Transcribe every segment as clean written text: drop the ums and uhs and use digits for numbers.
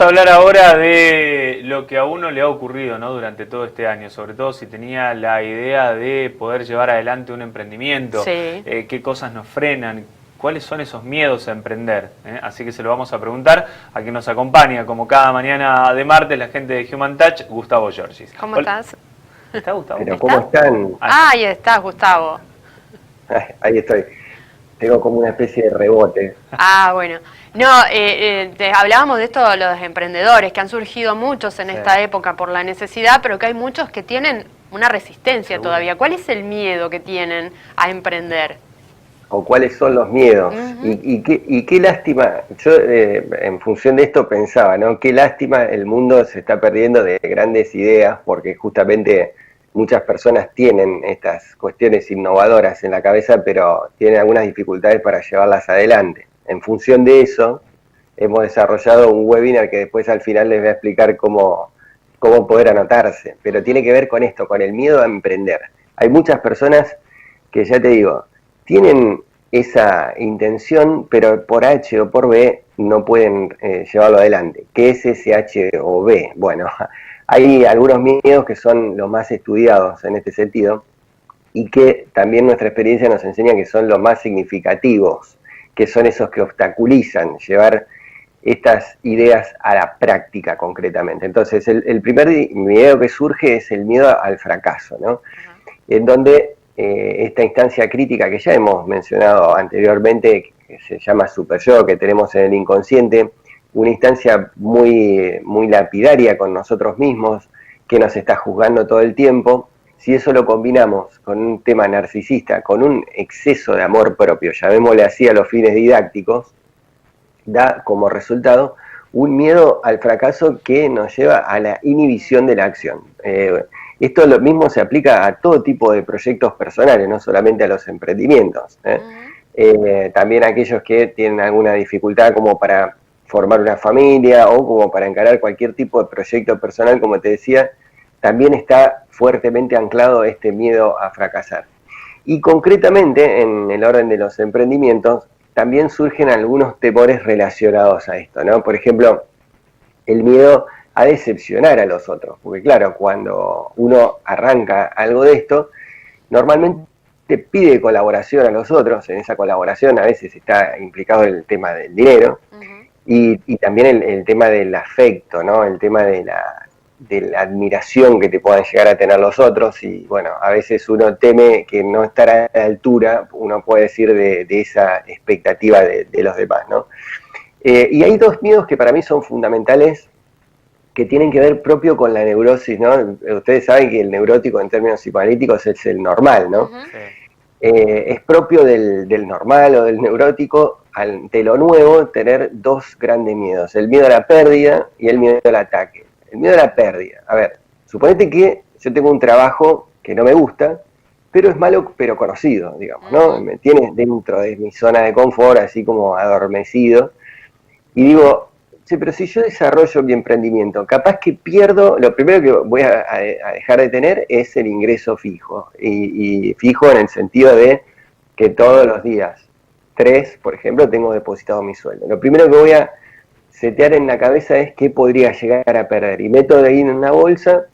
a hablar ahora de lo que a uno le ha ocurrido, ¿no?, durante todo este año, sobre todo si tenía la idea de poder llevar adelante un emprendimiento, Sí. qué cosas nos frenan, cuáles son esos miedos a emprender. Así que se lo vamos a preguntar a quien nos acompaña, como cada mañana de martes, la gente de Human Touch, Gustavo Giorgis. ¿Cómo estás? ¿Está Gustavo? Pero ¿Está? ¿cómo están? Ahí está, Gustavo. Ahí estoy. Tengo como una especie de rebote. Bueno. No, hablábamos de esto, los emprendedores, que han surgido muchos en esta época por la necesidad, pero que hay muchos que tienen una resistencia todavía. ¿Cuál es el miedo que tienen a emprender? O cuáles son los miedos. Y qué lástima, yo en función de esto pensaba, ¿no? Qué lástima, el mundo se está perdiendo de grandes ideas porque justamente muchas personas tienen estas cuestiones innovadoras en la cabeza, pero tienen algunas dificultades para llevarlas adelante. En función de eso, hemos desarrollado un webinar que después al final les voy a explicar cómo poder anotarse, pero tiene que ver con esto, con el miedo a emprender. Hay muchas personas que, ya te digo, tienen esa intención, pero por H o por B no pueden llevarlo adelante. ¿Qué es ese H o B? Bueno, hay algunos miedos que son los más estudiados en este sentido y que también nuestra experiencia nos enseña que son los más significativos, que son esos que obstaculizan llevar estas ideas a la práctica concretamente. Entonces, el primer miedo que surge es el miedo al fracaso, ¿no? En donde esta instancia crítica que ya hemos mencionado anteriormente, que se llama super yo, que tenemos en el inconsciente, una instancia muy, muy lapidaria con nosotros mismos, que nos está juzgando todo el tiempo. Si eso lo combinamos con un tema narcisista, con un exceso de amor propio, llamémosle así a los fines didácticos, da como resultado un miedo al fracaso que nos lleva a la inhibición de la acción. Esto lo mismo se aplica a todo tipo de proyectos personales, no solamente a los emprendimientos. También a aquellos que tienen alguna dificultad como para formar una familia o como para encarar cualquier tipo de proyecto personal, como te decía, también está fuertemente anclado este miedo a fracasar. Y concretamente, en el orden de los emprendimientos, también surgen algunos temores relacionados a esto, ¿no? Por ejemplo, el miedo a decepcionar a los otros, porque claro, cuando uno arranca algo de esto, normalmente pide colaboración a los otros. En esa colaboración a veces está implicado el tema del dinero y también el tema del afecto, ¿no? El tema de la admiración que te puedan llegar a tener los otros, y bueno, a veces uno teme que no estará a la altura, uno puede decir, de esa expectativa de los demás, ¿no? Y hay dos miedos que para mí son fundamentales, que tienen que ver propio con la neurosis, ¿no? Ustedes saben que el neurótico en términos psicoanalíticos es el normal, ¿no? Es propio del normal o del neurótico, ante lo nuevo, tener dos grandes miedos: el miedo a la pérdida y el miedo al ataque. El miedo a la pérdida. A ver, suponete que yo tengo un trabajo que no me gusta, pero es malo pero conocido, digamos, ¿no? Me tiene dentro de mi zona de confort, así como adormecido, y digo, sí, pero si yo desarrollo mi emprendimiento, capaz que pierdo, lo primero que voy a dejar de tener es el ingreso fijo, y fijo en el sentido de que todos los días, 3, por ejemplo, tengo depositado mi sueldo. Lo primero que voy a setear en la cabeza es qué podría llegar a perder, y meto de ahí en una bolsa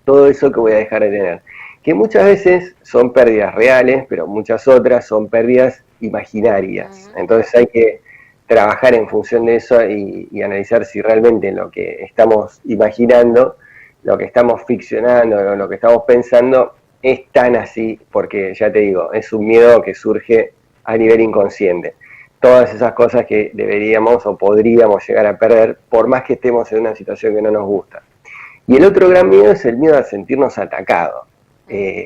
todo eso que voy a dejar de tener, que muchas veces son pérdidas reales, pero muchas otras son pérdidas imaginarias. Entonces hay que trabajar en función de eso y analizar si realmente lo que estamos imaginando, lo que estamos ficcionando, lo que estamos pensando es tan así, porque ya te digo, es un miedo que surge a nivel inconsciente. Todas esas cosas que deberíamos o podríamos llegar a perder, por más que estemos en una situación que no nos gusta. Y el otro gran miedo es el miedo a sentirnos atacados.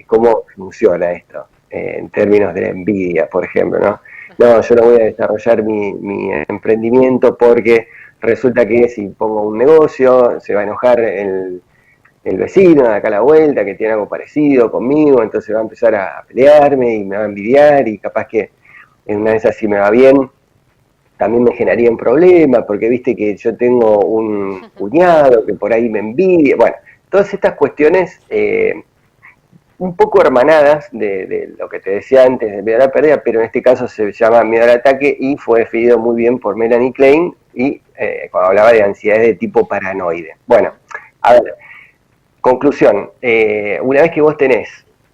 ¿Cómo funciona esto? En términos de la envidia, por ejemplo, ¿no? No, yo no voy a desarrollar mi emprendimiento porque resulta que si pongo un negocio se va a enojar el vecino de acá a la vuelta que tiene algo parecido conmigo, entonces va a empezar a pelearme y me va a envidiar, y capaz que en una de esas, si me va bien, también me generaría un problema, porque viste que yo tengo un cuñado que por ahí me envidia. Bueno, todas estas cuestiones un poco hermanadas de lo que te decía antes de miedo a la pérdida, pero en este caso se llama miedo al ataque y fue definido muy bien por Melanie Klein y cuando hablaba de ansiedades de tipo paranoide. Bueno, a ver, conclusión, una vez que vos tenés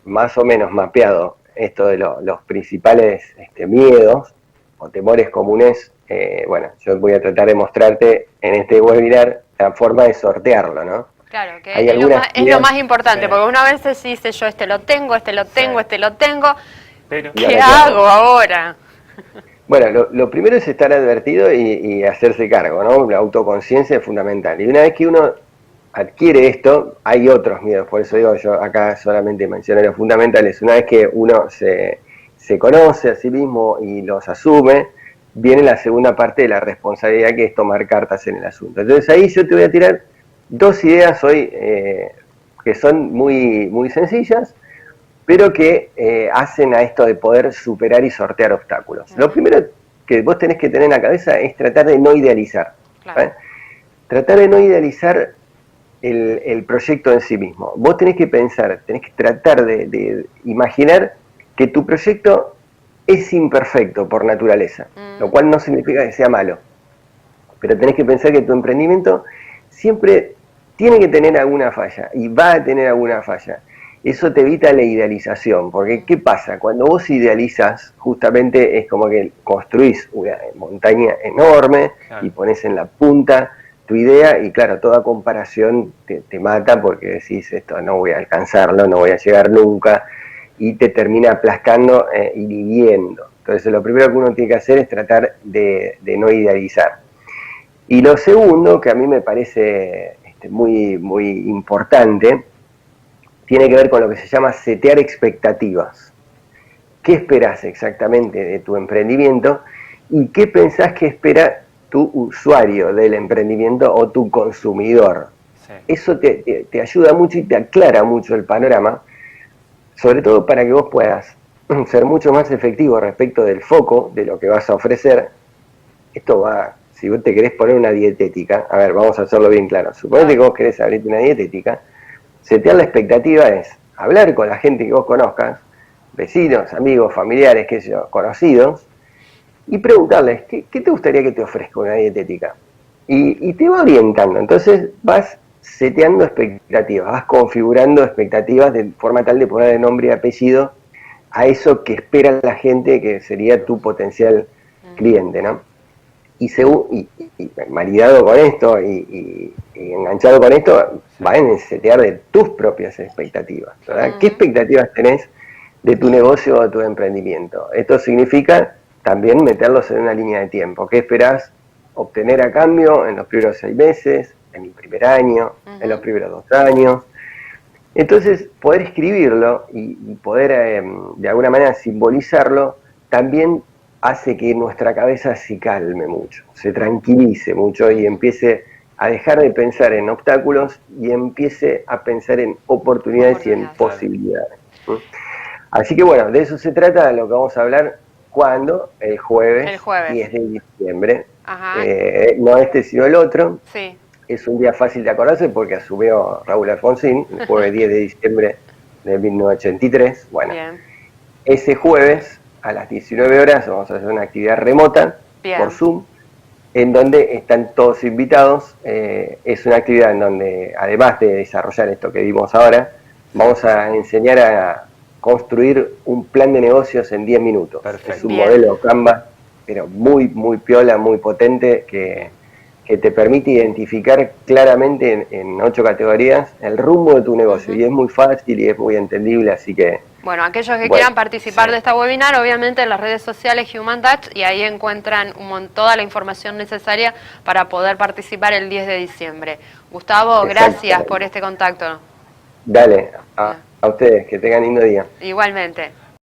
más o menos mapeado esto de los principales miedos o temores comunes, bueno, yo voy a tratar de mostrarte en este webinar la forma de sortearlo, ¿no? Claro, que Hay es lo más importante, sí, porque una vez se dice yo este lo tengo, este lo tengo, este lo tengo, pero ¿qué hago ahora? Bueno, lo primero es estar advertido y hacerse cargo, ¿no? La autoconciencia es fundamental. Y una vez que uno adquiere esto, hay otros miedos, por eso digo, yo acá solamente mencioné los fundamentales. Una vez que uno se conoce a sí mismo y los asume, viene la segunda parte de la responsabilidad, que es tomar cartas en el asunto. Entonces ahí yo te voy a tirar dos ideas hoy que son muy, muy sencillas, pero que hacen a esto de poder superar y sortear obstáculos. Lo primero que vos tenés que tener en la cabeza es tratar de no idealizar. Claro. Tratar de no idealizar el proyecto en sí mismo. Vos tenés que pensar, tenés que tratar de imaginar que tu proyecto es imperfecto por naturaleza, lo cual no significa que sea malo. Pero tenés que pensar que tu emprendimiento siempre tiene que tener alguna falla y va a tener alguna falla. Eso te evita la idealización, porque ¿qué pasa? Cuando vos idealizas, justamente es como que construís una montaña enorme y pones en la punta tu idea y claro, toda comparación te mata porque decís esto no voy a alcanzarlo, no voy a llegar nunca y te termina aplastando y dividiendo. Entonces lo primero que uno tiene que hacer es tratar de no idealizar. Y lo segundo, que a mí me parece muy, muy importante, tiene que ver con lo que se llama setear expectativas. ¿Qué esperás exactamente de tu emprendimiento y qué pensás que espera tu usuario del emprendimiento o tu consumidor? Sí. Eso te ayuda mucho y te aclara mucho el panorama, sobre todo para que vos puedas ser mucho más efectivo respecto del foco de lo que vas a ofrecer. Esto va, si vos te querés poner una dietética, a ver, vamos a hacerlo bien claro. Suponete que vos querés abrirte una dietética, setear la expectativa es hablar con la gente que vos conozcas, vecinos, amigos, familiares, qué sé yo, conocidos, y preguntarles, ¿qué te gustaría que te ofrezca una dietética? Y te va orientando, entonces vas seteando expectativas, vas configurando expectativas de forma tal de poner nombre y apellido a eso que espera la gente que sería tu potencial cliente, ¿no? Y maridado con esto y enganchado con esto, va en setear de tus propias expectativas, ¿verdad? ¿Qué expectativas tenés de tu negocio o de tu emprendimiento? Esto significa también meterlos en una línea de tiempo. ¿Qué esperás obtener a cambio en los primeros 6 meses, en el primer año, en los primeros 2 años? Entonces, poder escribirlo y poder de alguna manera simbolizarlo también hace que nuestra cabeza se calme mucho, se tranquilice mucho y empiece a dejar de pensar en obstáculos y empiece a pensar en oportunidades y en posibilidades. Así que bueno, de eso se trata, de lo que vamos a hablar cuando el jueves 10 de diciembre. No este sino el otro. Sí. Es un día fácil de acordarse porque asumió Raúl Alfonsín, el jueves 10 de diciembre de 1983. Bueno, bien. Ese jueves a las 19 horas vamos a hacer una actividad remota por Zoom, en donde están todos invitados. Es una actividad en donde, además de desarrollar esto que vimos ahora, vamos a enseñar a construir un plan de negocios en 10 minutos. Perfecto. Es un modelo Canva, pero muy, muy piola, muy potente, que te permite identificar claramente en 8 categorías el rumbo de tu negocio. Y es muy fácil y es muy entendible, así que... Bueno, aquellos que quieran participar de esta webinar, obviamente en las redes sociales Human Touch, y ahí encuentran toda la información necesaria para poder participar el 10 de diciembre. Gustavo, gracias por este contacto. Dale, a ustedes, que tengan lindo día. Igualmente.